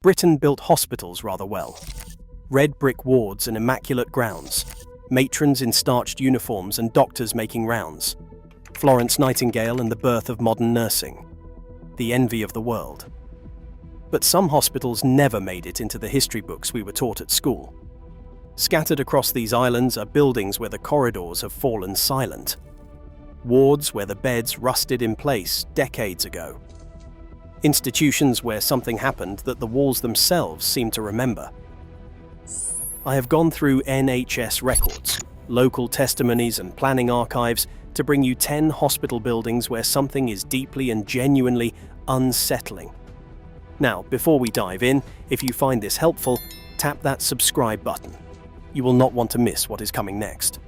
Britain built hospitals rather well. Red brick wards and immaculate grounds, matrons in starched uniforms and doctors making rounds. Florence Nightingale and the birth of modern nursing. The envy of the world. But some hospitals never made it into the history books we were taught at school. Scattered across these islands are buildings where the corridors have fallen silent. Wards where the beds rusted in place decades ago. Institutions where something happened that the walls themselves seem to remember. I have gone through NHS records, local testimonies and planning archives to bring you 10 hospital buildings where something is deeply and genuinely unsettling. Now, before we dive in, if you find this helpful, tap that subscribe button. You will not want to miss what is coming next.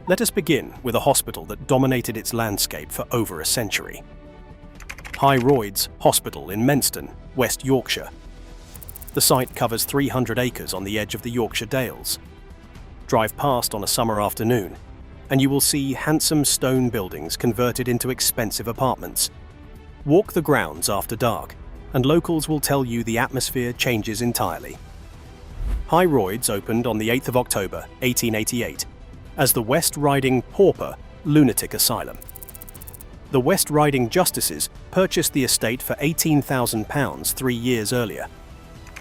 Let us begin with a hospital that dominated its landscape for over a century. Royds Hospital in Menston, West Yorkshire. The site covers 300 acres on the edge of the Yorkshire Dales. Drive past on a summer afternoon, and you will see handsome stone buildings converted into expensive apartments. Walk the grounds after dark, and locals will tell you the atmosphere changes entirely. Royds opened on the 8th of October, 1888, as the West Riding Pauper Lunatic Asylum. The West Riding Justices purchased the estate for £18,000 3 years earlier.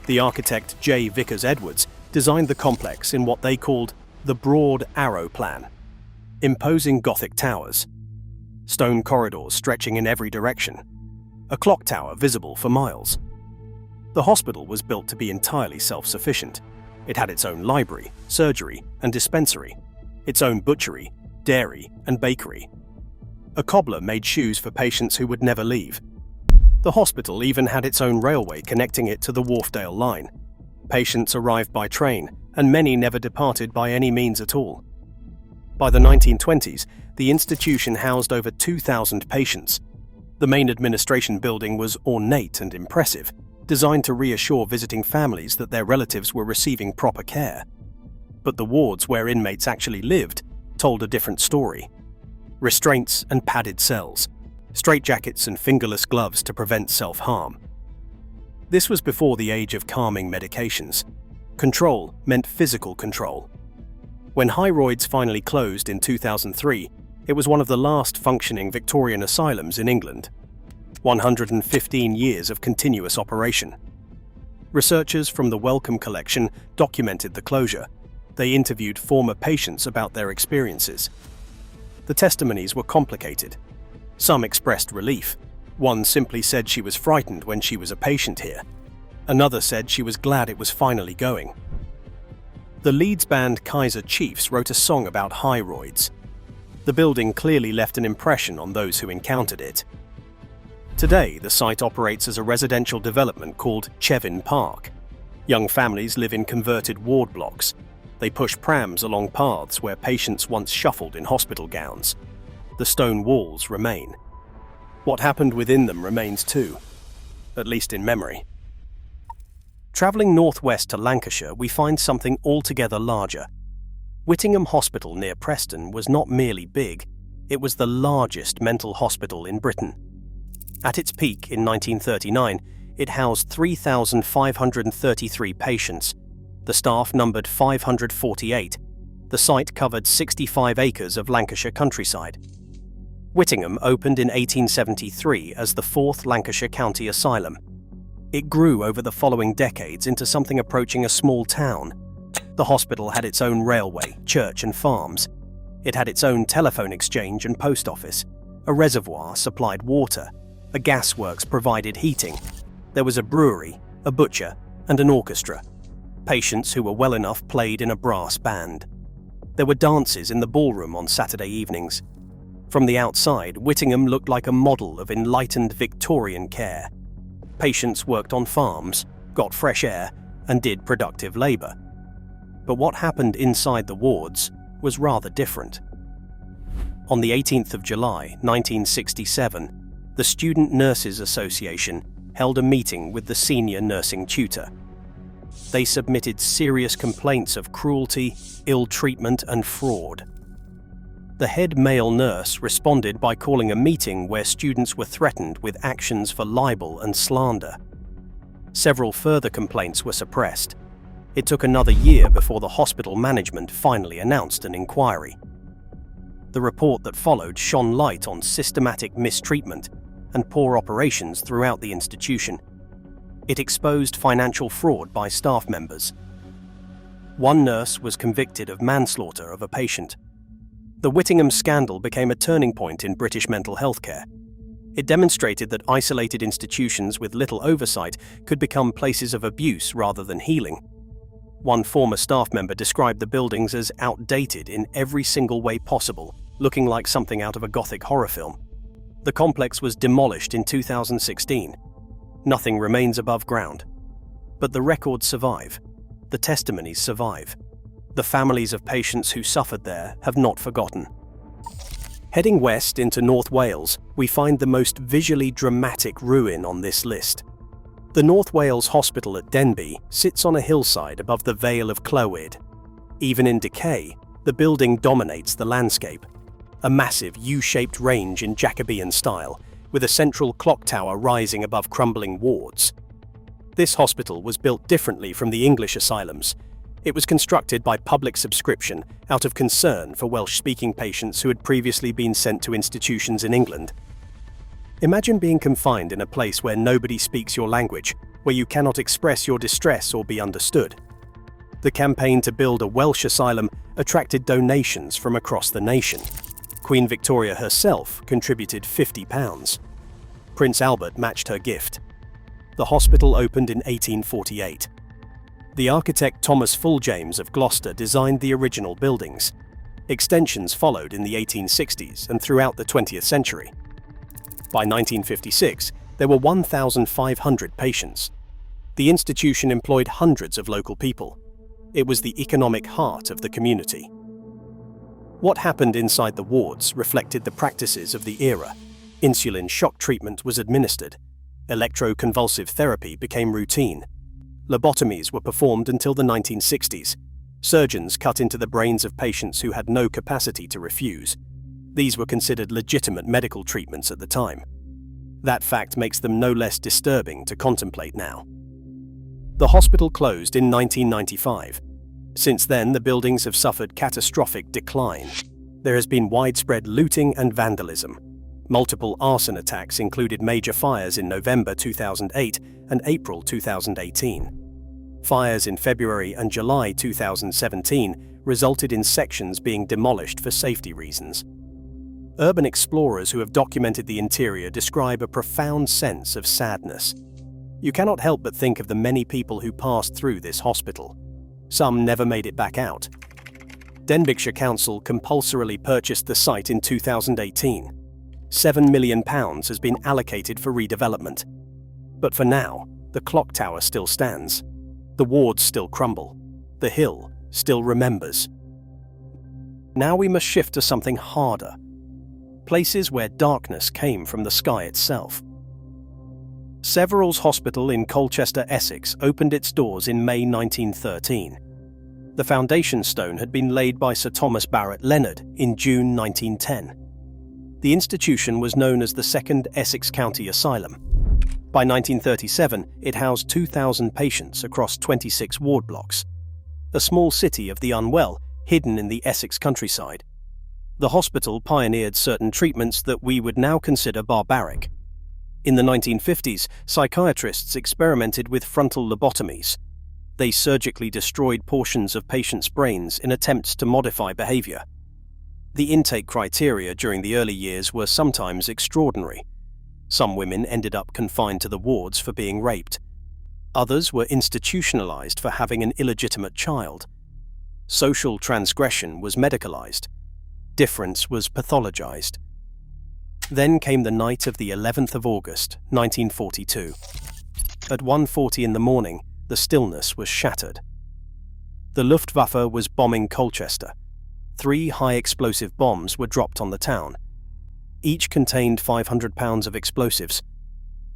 The architect J. Vickers Edwards designed the complex in what they called the Broad Arrow Plan. Imposing Gothic towers, stone corridors stretching in every direction, a clock tower visible for miles. The hospital was built to be entirely self-sufficient. It had its own library, surgery, and dispensary, its own butchery, dairy, and bakery. A cobbler made shoes for patients who would never leave. The hospital even had its own railway connecting it to the Wharfdale line. Patients arrived by train, and many never departed by any means at all. By the 1920s, the institution housed over 2,000 patients. The main administration building was ornate and impressive, designed to reassure visiting families that their relatives were receiving proper care. But the wards where inmates actually lived told a different story. Restraints and padded cells, straitjackets and fingerless gloves to prevent self-harm. This was before the age of calming medications. Control meant physical control. When Royds finally closed in 2003, it was one of the last functioning Victorian asylums in England. 115 years of continuous operation. Researchers from the Wellcome Collection documented the closure. They interviewed former patients about their experiences. The testimonies were complicated. Some expressed relief. One simply said she was frightened when she was a patient here. Another said she was glad it was finally going. The Leeds band Kaiser Chiefs wrote a song about Royds. The building clearly left an impression on those who encountered it. Today, the site operates as a residential development called Chevin Park. Young families live in converted ward blocks. They push prams along paths where patients once shuffled in hospital gowns. The stone walls remain. What happened within them remains too, at least in memory. Travelling northwest to Lancashire, we find something altogether larger. Whittingham Hospital near Preston was not merely big, it was the largest mental hospital in Britain. At its peak in 1939, it housed 3,533 patients. The staff numbered 548. The site covered 65 acres of Lancashire countryside. Whittingham opened in 1873 as the 4th Lancashire County Asylum. It grew over the following decades into something approaching a small town. The hospital had its own railway, church and farms. It had its own telephone exchange and post office. A reservoir supplied water. A gasworks provided heating. There was a brewery, a butcher, and an orchestra. Patients who were well enough played in a brass band. There were dances in the ballroom on Saturday evenings. From the outside, Whittingham looked like a model of enlightened Victorian care. Patients worked on farms, got fresh air, and did productive labour. But what happened inside the wards was rather different. On the 18th of July, 1967, the Student Nurses Association held a meeting with the senior nursing tutor. They submitted serious complaints of cruelty, ill treatment, and fraud. The head male nurse responded by calling a meeting where students were threatened with actions for libel and slander. Several further complaints were suppressed. It took another year before the hospital management finally announced an inquiry. The report that followed shone light on systematic mistreatment and poor operations throughout the institution. It exposed financial fraud by staff members. One nurse was convicted of manslaughter of a patient. The Whittingham scandal became a turning point in British mental health care. It demonstrated that isolated institutions with little oversight could become places of abuse rather than healing. One former staff member described the buildings as outdated in every single way possible, looking like something out of a Gothic horror film. The complex was demolished in 2016. Nothing remains above ground. But the records survive. The testimonies survive. The families of patients who suffered there have not forgotten. Heading west into North Wales, we find the most visually dramatic ruin on this list. The North Wales Hospital at Denbigh sits on a hillside above the Vale of Clwyd. Even in decay, the building dominates the landscape. A massive U-shaped range in Jacobean style, with a central clock tower rising above crumbling wards. This hospital was built differently from the English asylums. It was constructed by public subscription out of concern for Welsh-speaking patients who had previously been sent to institutions in England. Imagine being confined in a place where nobody speaks your language, where you cannot express your distress or be understood. The campaign to build a Welsh asylum attracted donations from across the nation. Queen Victoria herself contributed £50. Prince Albert matched her gift. The hospital opened in 1848. The architect Thomas Fulljames of Gloucester designed the original buildings. Extensions followed in the 1860s and throughout the 20th century. By 1956, there were 1,500 patients. The institution employed hundreds of local people. It was the economic heart of the community. What happened inside the wards reflected the practices of the era. Insulin shock treatment was administered. Electroconvulsive therapy became routine. Lobotomies were performed until the 1960s. Surgeons cut into the brains of patients who had no capacity to refuse. These were considered legitimate medical treatments at the time. That fact makes them no less disturbing to contemplate now. The hospital closed in 1995. Since then, the buildings have suffered catastrophic decline. There has been widespread looting and vandalism. Multiple arson attacks included major fires in November 2008 and April 2018. Fires in February and July 2017 resulted in sections being demolished for safety reasons. Urban explorers who have documented the interior describe a profound sense of sadness. You cannot help but think of the many people who passed through this hospital. Some never made it back out. Denbighshire Council compulsorily purchased the site in 2018. £7 million has been allocated for redevelopment. But for now, the clock tower still stands. The wards still crumble. The hill still remembers. Now we must shift to something harder. Places where darkness came from the sky itself. Severals Hospital in Colchester, Essex opened its doors in May 1913. The foundation stone had been laid by Sir Thomas Barrett Leonard in June 1910. The institution was known as the Second Essex County Asylum. By 1937, it housed 2,000 patients across 26 ward blocks. A small city of the unwell, hidden in the Essex countryside. The hospital pioneered certain treatments that we would now consider barbaric. In the 1950s, psychiatrists experimented with frontal lobotomies. They surgically destroyed portions of patients' brains in attempts to modify behavior. The intake criteria during the early years were sometimes extraordinary. Some women ended up confined to the wards for being raped. Others were institutionalized for having an illegitimate child. Social transgression was medicalized. Difference was pathologized. Then came the night of the 11th of August, 1942. At 1:40 in the morning, the stillness was shattered. The Luftwaffe was bombing Colchester. 3 high-explosive bombs were dropped on the town. Each contained 500 pounds of explosives.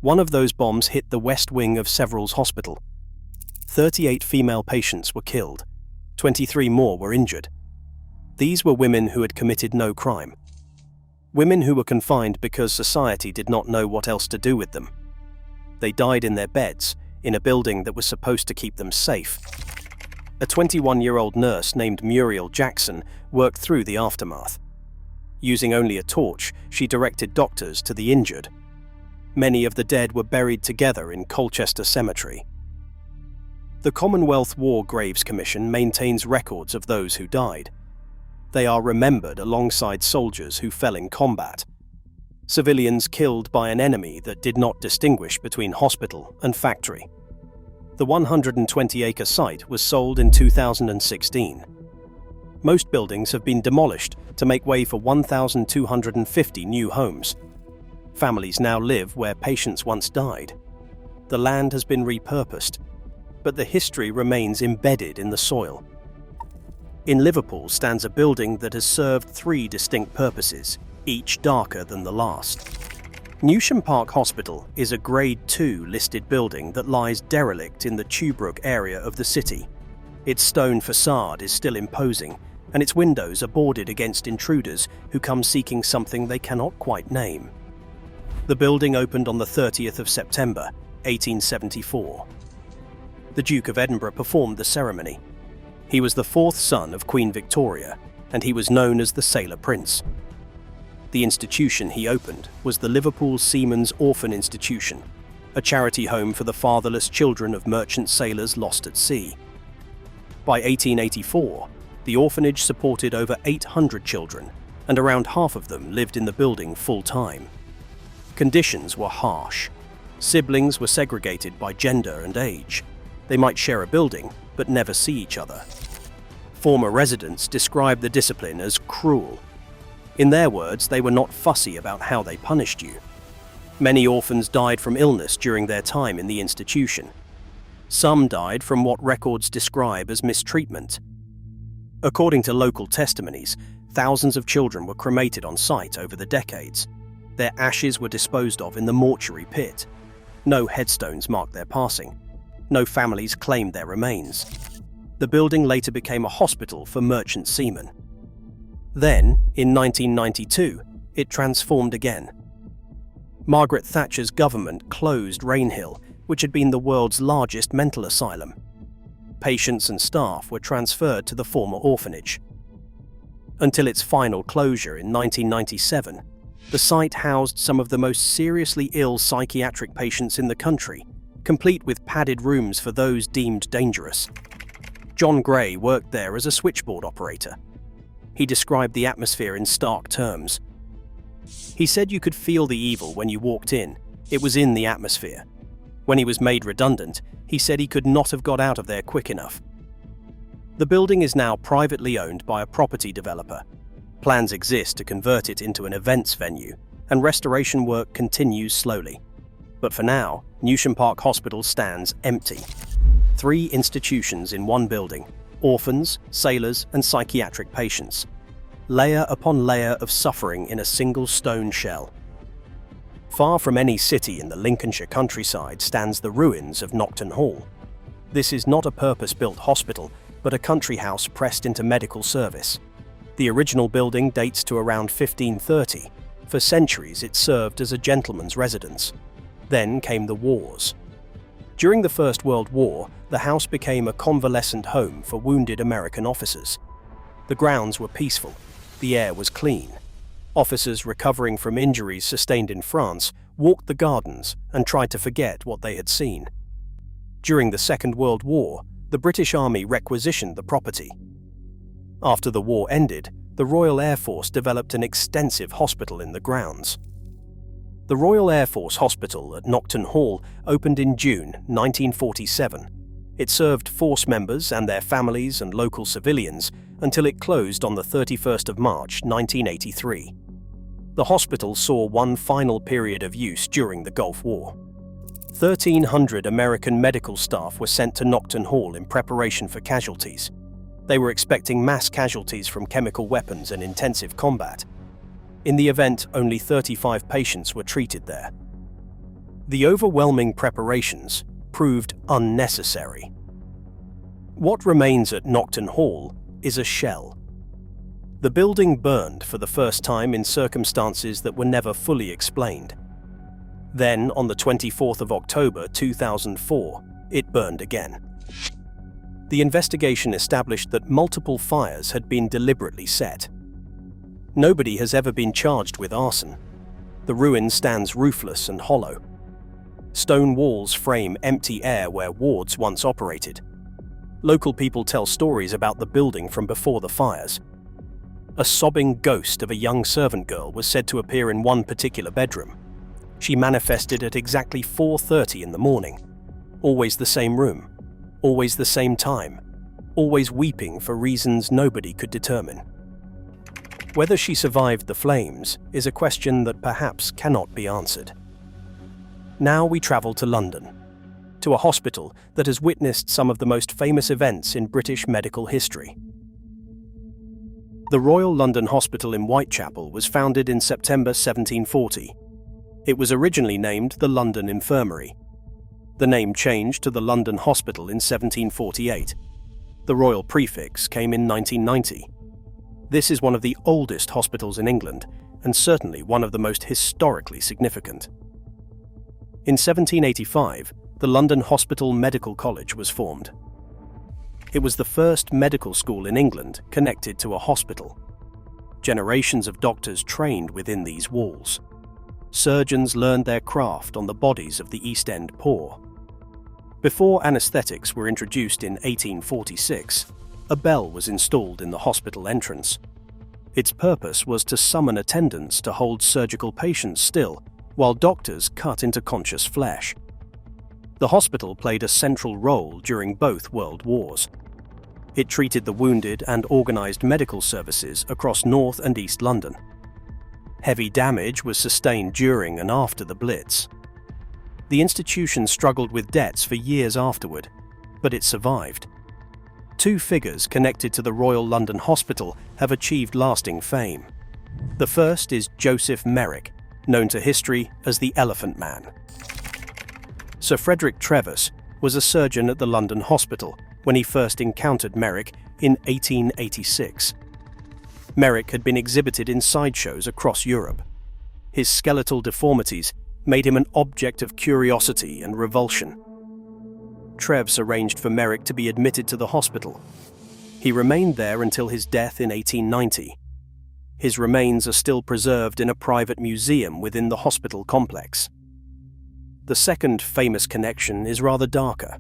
One of those bombs hit the west wing of Severals Hospital. 38 female patients were killed. 23 more were injured. These were women who had committed no crime. Women who were confined because society did not know what else to do with them. They died in their beds, in a building that was supposed to keep them safe. A 21-year-old nurse named Muriel Jackson worked through the aftermath. Using only a torch, she directed doctors to the injured. Many of the dead were buried together in Colchester Cemetery. The Commonwealth War Graves Commission maintains records of those who died. They are remembered alongside soldiers who fell in combat. Civilians killed by an enemy that did not distinguish between hospital and factory. The 120-acre site was sold in 2016. Most buildings have been demolished to make way for 1,250 new homes. Families now live where patients once died. The land has been repurposed, but the history remains embedded in the soil. In Liverpool stands a building that has served 3 distinct purposes, each darker than the last. Newsham Park Hospital is a Grade 2 listed building that lies derelict in the Tuebrook area of the city. Its stone facade is still imposing, and its windows are boarded against intruders who come seeking something they cannot quite name. The building opened on the 30th of September, 1874. The Duke of Edinburgh performed the ceremony. He was the 4th son of Queen Victoria, and he was known as the Sailor Prince. The institution he opened was the Liverpool Seamen's Orphan Institution, a charity home for the fatherless children of merchant sailors lost at sea. By 1884, the orphanage supported over 800 children, and around half of them lived in the building full-time. Conditions were harsh. Siblings were segregated by gender and age. They might share a building, but never see each other. Former residents described the discipline as cruel. In their words, they were not fussy about how they punished you. Many orphans died from illness during their time in the institution. Some died from what records describe as mistreatment. According to local testimonies, thousands of children were cremated on site over the decades. Their ashes were disposed of in the mortuary pit. No headstones marked their passing. No families claimed their remains. The building later became a hospital for merchant seamen. Then, in 1992, it transformed again. Margaret Thatcher's government closed Rainhill, which had been the world's largest mental asylum. Patients and staff were transferred to the former orphanage. Until its final closure in 1997, the site housed some of the most seriously ill psychiatric patients in the country, complete with padded rooms for those deemed dangerous. John Gray worked there as a switchboard operator. He described the atmosphere in stark terms. He said you could feel the evil when you walked in. It was in the atmosphere. When he was made redundant, he said he could not have got out of there quick enough. The building is now privately owned by a property developer. Plans exist to convert it into an events venue, and restoration work continues slowly. But for now, Newsham Park Hospital stands empty. 3 institutions in one building: orphans, sailors, and psychiatric patients. Layer upon layer of suffering in a single stone shell. Far from any city in the Lincolnshire countryside stands the ruins of Nocton Hall. This is not a purpose-built hospital, but a country house pressed into medical service. The original building dates to around 1530. For centuries it served as a gentleman's residence. Then came the wars. During the First World War, the house became a convalescent home for wounded American officers. The grounds were peaceful. The air was clean. Officers recovering from injuries sustained in France walked the gardens and tried to forget what they had seen. During the Second World War, the British Army requisitioned the property. After the war ended, the Royal Air Force developed an extensive hospital in the grounds. The Royal Air Force Hospital at Nocton Hall opened in June 1947. It served force members and their families and local civilians until it closed on the 31st of March 1983. The hospital saw one final period of use during the Gulf War. 1,300 American medical staff were sent to Nocton Hall in preparation for casualties. They were expecting mass casualties from chemical weapons and intensive combat. In the event, only 35 patients were treated there. The overwhelming preparations proved unnecessary. What remains at Nocton Hall is a shell. The building burned for the first time in circumstances that were never fully explained. Then, on the 24th of October 2004, it burned again. The investigation established that multiple fires had been deliberately set. Nobody has ever been charged with arson. The ruin stands roofless and hollow. Stone walls frame empty air where wards once operated. Local people tell stories about the building from before the fires. A sobbing ghost of a young servant girl was said to appear in one particular bedroom. She manifested at exactly 4:30 in the morning. Always the same room, always the same time, always weeping for reasons nobody could determine. Whether she survived the flames is a question that perhaps cannot be answered. Now we travel to London, to a hospital that has witnessed some of the most famous events in British medical history. The Royal London Hospital in Whitechapel was founded in September 1740. It was originally named the London Infirmary. The name changed to the London Hospital in 1748. The royal prefix came in 1990. This is one of the oldest hospitals in England, and certainly one of the most historically significant. In 1785, the London Hospital Medical College was formed. It was the first medical school in England connected to a hospital. Generations of doctors trained within these walls. Surgeons learned their craft on the bodies of the East End poor. Before anaesthetics were introduced in 1846, a bell was installed in the hospital entrance. Its purpose was to summon attendants to hold surgical patients still while doctors cut into conscious flesh. The hospital played a central role during both world wars. It treated the wounded and organised medical services across North and East London. Heavy damage was sustained during and after the Blitz. The institution struggled with debts for years afterward, but it survived. Two figures connected to the Royal London Hospital have achieved lasting fame. The first is Joseph Merrick, known to history as the Elephant Man. Sir Frederick Trevis was a surgeon at the London Hospital when he first encountered Merrick in 1886. Merrick had been exhibited in sideshows across Europe. His skeletal deformities made him an object of curiosity and revulsion. Treves arranged for Merrick to be admitted to the hospital. He remained there until his death in 1890. His remains are still preserved in a private museum within the hospital complex. The second famous connection is rather darker.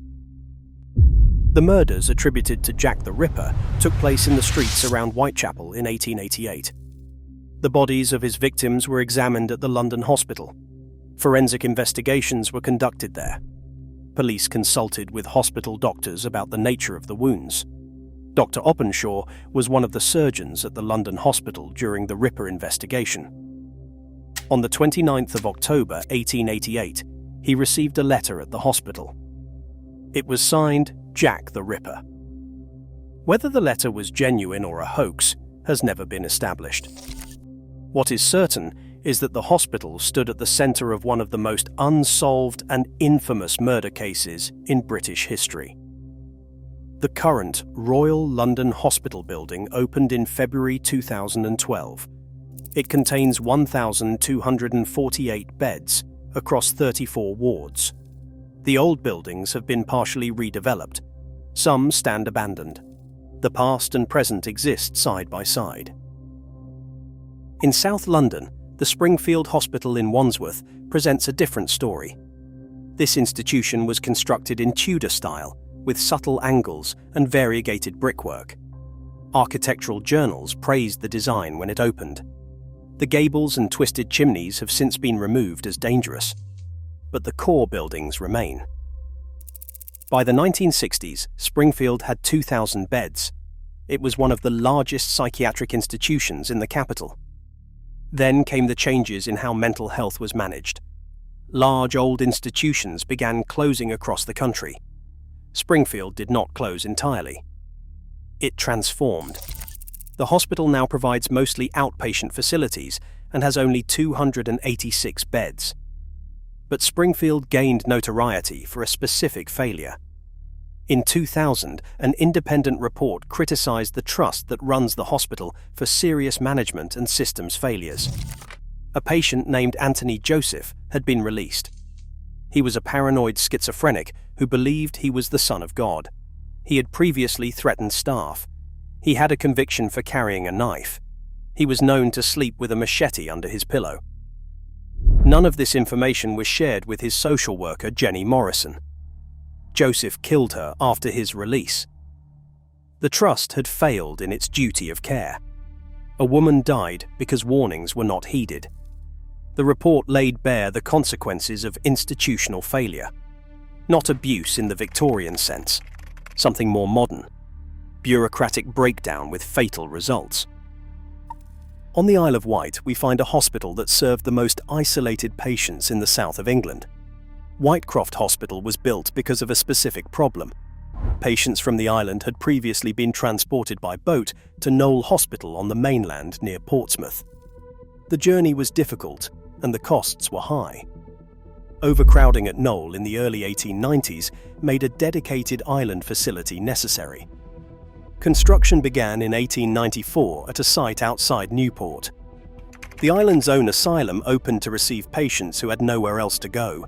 The murders attributed to Jack the Ripper took place in the streets around Whitechapel in 1888. The bodies of his victims were examined at the London Hospital. Forensic investigations were conducted there. Police consulted with hospital doctors about the nature of the wounds. Dr. Openshaw was one of the surgeons at the London Hospital during the Ripper investigation. On the 29th of October 1888, he received a letter at the hospital. It was signed Jack the Ripper. Whether the letter was genuine or a hoax has never been established. What is certain is that the hospital stood at the centre of one of the most unsolved and infamous murder cases in British history. The current Royal London Hospital building opened in February 2012. It contains 1,248 beds across 34 wards. The old buildings have been partially redeveloped. Some stand abandoned. The past and present exist side by side. In South London, the Springfield Hospital in Wandsworth presents a different story. This institution was constructed in Tudor style, with subtle angles and variegated brickwork. Architectural journals praised the design when it opened. The gables and twisted chimneys have since been removed as dangerous, but the core buildings remain. By the 1960s, Springfield had 2,000 beds. It was one of the largest psychiatric institutions in the capital. Then came the changes in how mental health was managed. Large old institutions began closing across the country. Springfield did not close entirely. It transformed. The hospital now provides mostly outpatient facilities and has only 286 beds. But Springfield gained notoriety for a specific failure. In 2000, an independent report criticised the trust that runs the hospital for serious management and systems failures. A patient named Anthony Joseph had been released. He was a paranoid schizophrenic who believed he was the son of God. He had previously threatened staff. He had a conviction for carrying a knife. He was known to sleep with a machete under his pillow. None of this information was shared with his social worker, Jenny Morrison. Joseph killed her after his release. The trust had failed in its duty of care. A woman died because warnings were not heeded. The report laid bare the consequences of institutional failure. Not abuse in the Victorian sense, something more modern. Bureaucratic breakdown with fatal results. On the Isle of Wight, we find a hospital that served the most isolated patients in the south of England. Whitecroft Hospital was built because of a specific problem. Patients from the island had previously been transported by boat to Knowle Hospital on the mainland near Portsmouth. The journey was difficult and the costs were high. Overcrowding at Knowle in the early 1890s made a dedicated island facility necessary. Construction began in 1894 at a site outside Newport. The island's own asylum opened to receive patients who had nowhere else to go.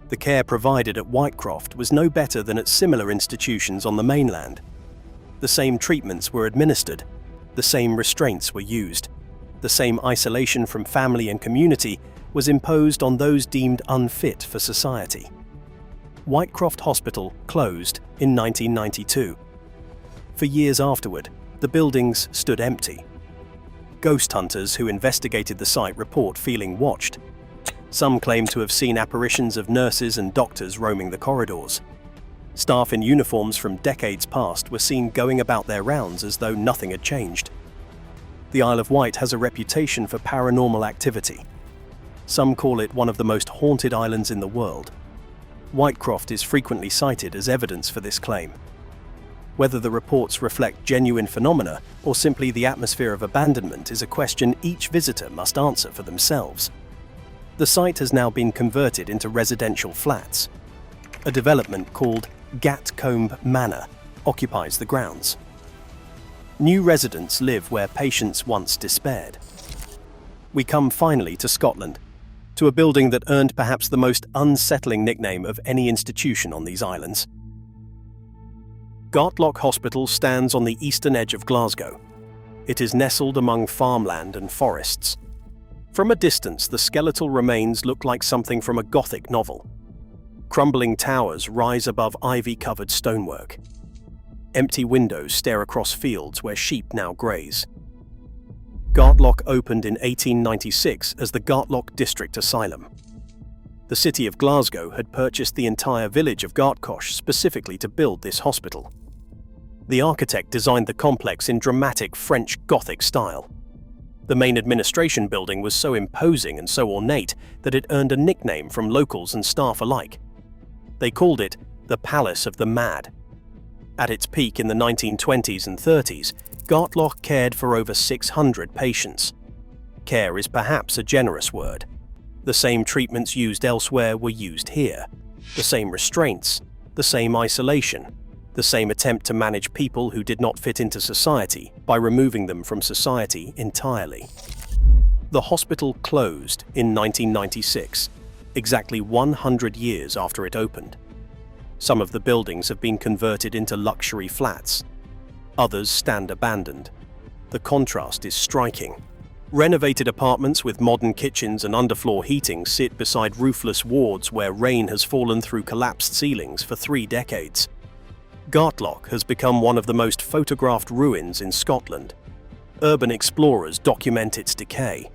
The care provided at Whitecroft was no better than at similar institutions on the mainland. The same treatments were administered, the same restraints were used, the same isolation from family and community was imposed on those deemed unfit for society. Whitecroft Hospital closed in 1992. For years afterward, the buildings stood empty. Ghost hunters who investigated the site report feeling watched. Some claim to have seen apparitions of nurses and doctors roaming the corridors. Staff in uniforms from decades past were seen going about their rounds as though nothing had changed. The Isle of Wight has a reputation for paranormal activity. Some call it one of the most haunted islands in the world. Whitecroft is frequently cited as evidence for this claim. Whether the reports reflect genuine phenomena or simply the atmosphere of abandonment is a question each visitor must answer for themselves. The site has now been converted into residential flats. A development called Gatcombe Manor occupies the grounds. New residents live where patients once despaired. We come finally to Scotland, to a building that earned perhaps the most unsettling nickname of any institution on these islands. Gartloch Hospital stands on the eastern edge of Glasgow. It is nestled among farmland and forests. From a distance, the skeletal remains look like something from a Gothic novel. Crumbling towers rise above ivy-covered stonework. Empty windows stare across fields where sheep now graze. Gartloch opened in 1896 as the Gartloch District Asylum. The city of Glasgow had purchased the entire village of Gartloch specifically to build this hospital. The architect designed the complex in dramatic French Gothic style. The main administration building was so imposing and so ornate that it earned a nickname from locals and staff alike. They called it the Palace of the Mad. At its peak in the 1920s and 30s, Gartloch cared for over 600 patients. Care is perhaps a generous word. The same treatments used elsewhere were used here. The same restraints, the same isolation, the same attempt to manage people who did not fit into society by removing them from society entirely. The hospital closed in 1996, exactly 100 years after it opened. Some of the buildings have been converted into luxury flats. Others stand abandoned. The contrast is striking. Renovated apartments with modern kitchens and underfloor heating sit beside roofless wards where rain has fallen through collapsed ceilings for 3 decades. Gartloch has become one of the most photographed ruins in Scotland. Urban explorers document its decay.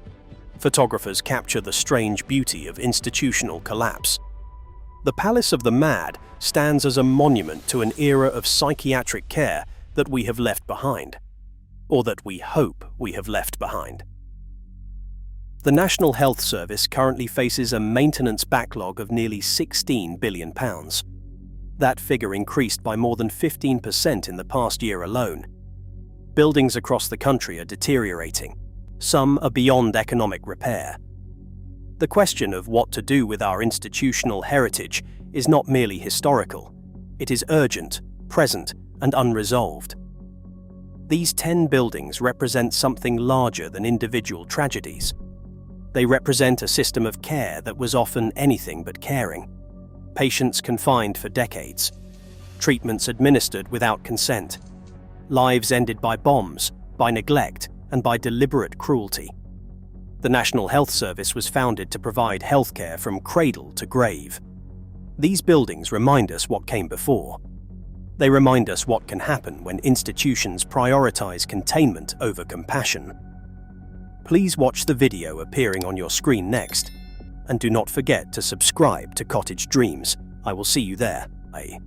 Photographers capture the strange beauty of institutional collapse. The Palace of the Mad stands as a monument to an era of psychiatric care that we have left behind, or that we hope we have left behind. The National Health Service currently faces a maintenance backlog of nearly £16 billion. That figure increased by more than 15% in the past year alone. Buildings across the country are deteriorating. Some are beyond economic repair. The question of what to do with our institutional heritage is not merely historical. It is urgent, present, and unresolved. These 10 buildings represent something larger than individual tragedies. They represent a system of care that was often anything but caring. patients confined for decades, treatments administered without consent, lives ended by bombs, by neglect, and by deliberate cruelty. The National Health Service was founded to provide healthcare from cradle to grave. These buildings remind us what came before. They remind us what can happen when institutions prioritize containment over compassion. Please watch the video appearing on your screen next, and do not forget to subscribe to Cottage Dreams. I will see you there. Bye.